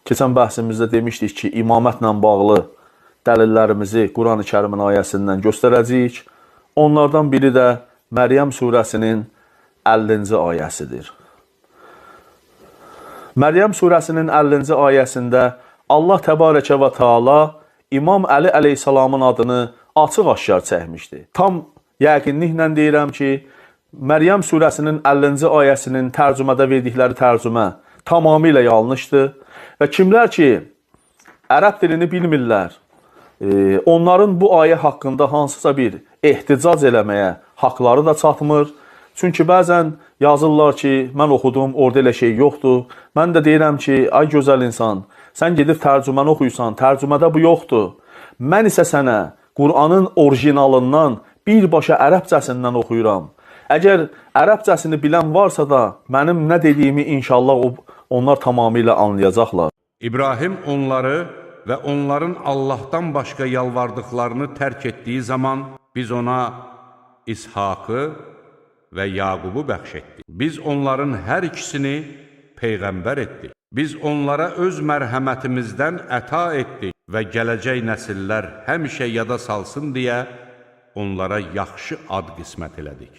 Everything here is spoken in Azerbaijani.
Keçən bəhsimizdə demişdik ki, imamətlə bağlı dəlillərimizi Quran-ı Kərimin ayəsindən göstərəcəyik. Onlardan biri də Məryəm surəsinin 50-ci ayəsidir. Məryəm surəsinin 50-ci ayəsində Allah təbarəkə və Teala İmam Əli əleyhissalamın adını açıq-aşkar çəkmişdi. Tam yəqinliklə deyirəm ki, Məryəm surəsinin 50-ci ayəsinin tərcümədə verdikləri tərcümə tamamilə yanlışdır. Və kimlər ki, ərəb dilini bilmirlər, onların bu ayə haqqında hansısa bir ehticac eləməyə haqları da çatmır. Çünki bəzən yazırlar ki, mən oxudum, orada elə şey yoxdur. Mən də deyirəm ki, ay gözəl insan, sən gedib tərcüməni oxuyursan, tərcümədə bu yoxdur. Mən isə sənə Qur'anın orijinalından birbaşa ərəbcəsindən oxuyuram. Əgər ərəbcəsini bilən varsa da, mənim nə dediyimi inşallah onlar tamamilə anlayacaqlar. İbrahim onları və onların Allahdan başqa yalvardıqlarını tərk etdiyi zaman biz ona İshakı və Yaqubu bəxş etdik. Biz onların hər ikisini peyğəmbər etdik. Biz onlara öz mərhəmətimizdən əta etdik və gələcək nəsillər həmişə yada salsın deyə onlara yaxşı ad qismət elədik.